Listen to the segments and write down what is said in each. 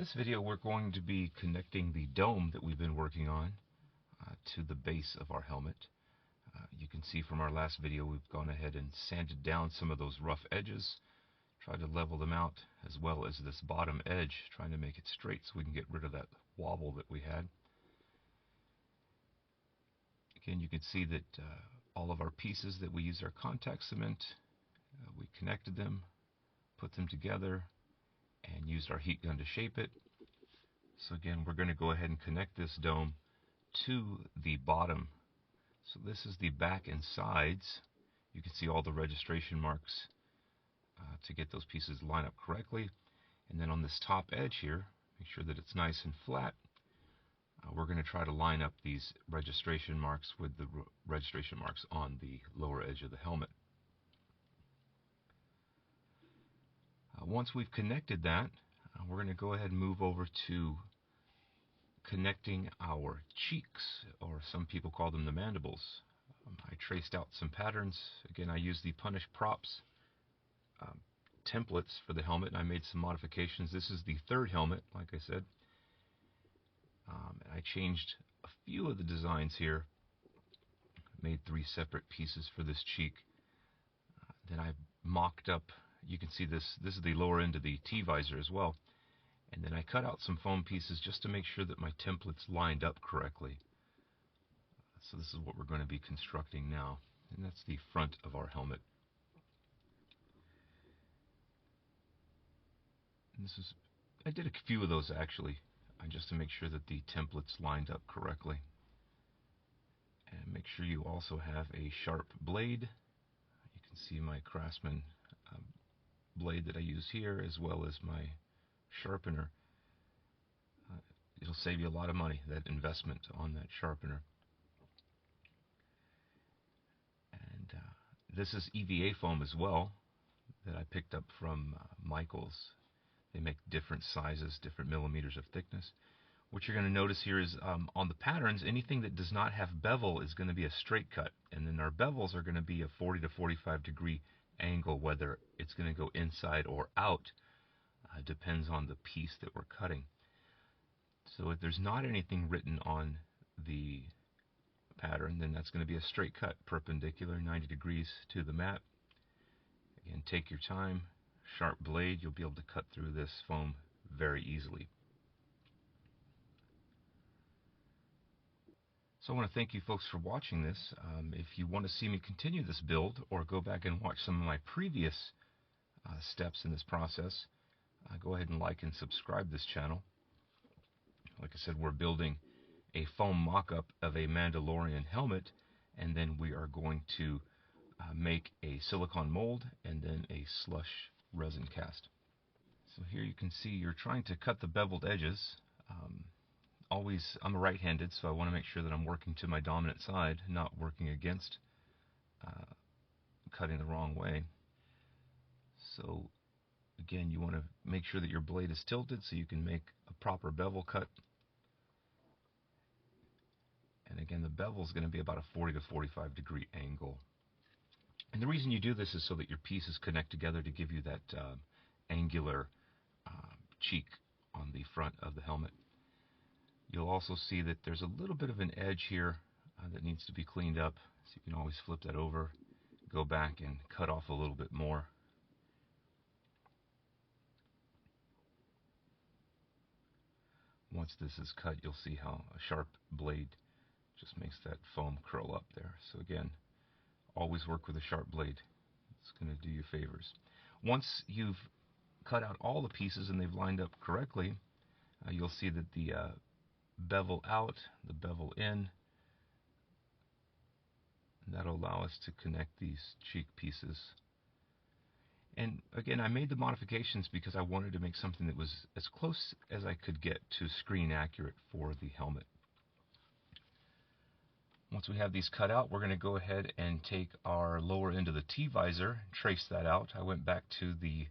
this video, we're going to be connecting the dome that we've been working on to the base of our helmet. You can see from our last video, we've gone ahead and sanded down some of those rough edges, tried to level them out, as well as this bottom edge, trying to make it straight so we can get rid of that wobble that we had. Again, you can see that all of our pieces that we used our contact cement, we connected them, put them together, and used our heat gun to shape it. So again, we're going to go ahead and connect this dome to the bottom. So this is the back and sides. You can see all the registration marks to get those pieces lined up correctly. And then on this top edge here, make sure that it's nice and flat. We're going to try to line up these registration marks with the registration marks on the lower edge of the helmet. Once we've connected that, we're going to go ahead and move over to connecting our cheeks, or some people call them the mandibles. I traced out some patterns. Again, I used the Punish Props templates for the helmet, and I made some modifications. This is the third helmet, like I said. And I changed a few of the designs here. Made 3 separate pieces for this cheek. Then I mocked up. You can see this is the lower end of the T-visor as well. And then I cut out some foam pieces just to make sure that my templates lined up correctly. So this is what we're going to be constructing now. And that's the front of our helmet. And I did a few of those actually, just to make sure that the templates lined up correctly. And make sure you also have a sharp blade. You can see my Craftsman blade that I use here, as well as my sharpener. It'll save you a lot of money, that investment on that sharpener. And this is EVA foam as well, that I picked up from Michaels. They make different sizes, different millimeters of thickness. What you're going to notice here is on the patterns, anything that does not have bevel is going to be a straight cut, and then our bevels are going to be a 40 to 45 degree angle, whether it's going to go inside or out. Depends on the piece that we're cutting. So if there's not anything written on the pattern, then that's going to be a straight cut, perpendicular 90 degrees to the mat. Again, take your time, sharp blade, you'll be able to cut through this foam very easily. So I want to thank you folks for watching this. If you want to see me continue this build or go back and watch some of my previous steps in this process, go ahead and like and subscribe this channel. Like I said, we're building a foam mock-up of a Mandalorian helmet, and then we are going to make a silicone mold and then a slush resin cast. So here you can see you're trying to cut the beveled edges. I'm right-handed, so I want to make sure that I'm working to my dominant side, not working against cutting the wrong way. So again, you want to make sure that your blade is tilted so you can make a proper bevel cut. And again, the bevel is going to be about a 40 to 45 degree angle. And the reason you do this is so that your pieces connect together to give you that angular cheek on the front of the helmet. You'll also see that there's a little bit of an edge here that needs to be cleaned up. So you can always flip that over, go back and cut off a little bit more. Once this is cut, you'll see how a sharp blade just makes that foam curl up there. So again, always work with a sharp blade. It's going to do you favors. Once you've cut out all the pieces and they've lined up correctly, you'll see that the bevel out, the bevel in, and that'll allow us to connect these cheek pieces. And again, I made the modifications because I wanted to make something that was as close as I could get to screen accurate for the helmet. Once we have these cut out, we're going to go ahead and take our lower end of the T-visor, trace that out. I went back to the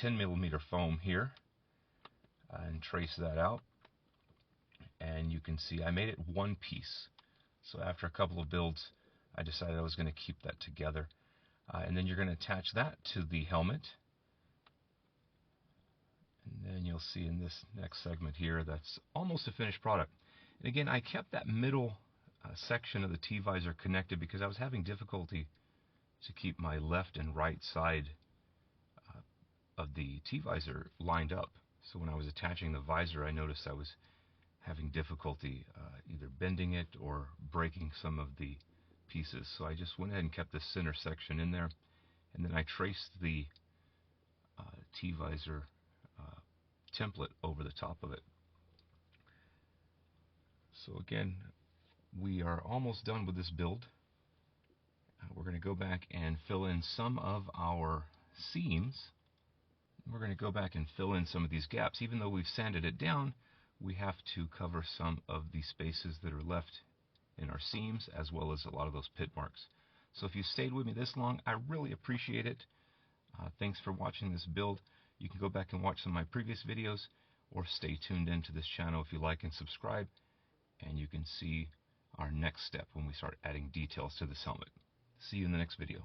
10mm foam here and trace that out. And you can see I made it one piece. So after a couple of builds, I decided I was going to keep that together. And then you're going to attach that to the helmet. And then you'll see in this next segment here, that's almost a finished product. And again, I kept that middle section of the T-visor connected because I was having difficulty to keep my left and right side of the T-visor lined up. So when I was attaching the visor, I noticed I was having difficulty either bending it or breaking some of the pieces. So I just went ahead and kept the center section in there, and then I traced the T-visor template over the top of it. So again, we are almost done with this build. We're going to go back and fill in some of our seams. We're going to go back and fill in some of these gaps. Even though we've sanded it down, we have to cover some of the spaces that are left in our seams, as well as a lot of those pit marks. So if you stayed with me this long, I really appreciate it. Thanks for watching this build. You can go back and watch some of my previous videos, or stay tuned into this channel if you like and subscribe, and you can see our next step when we start adding details to this helmet. See you in the next video.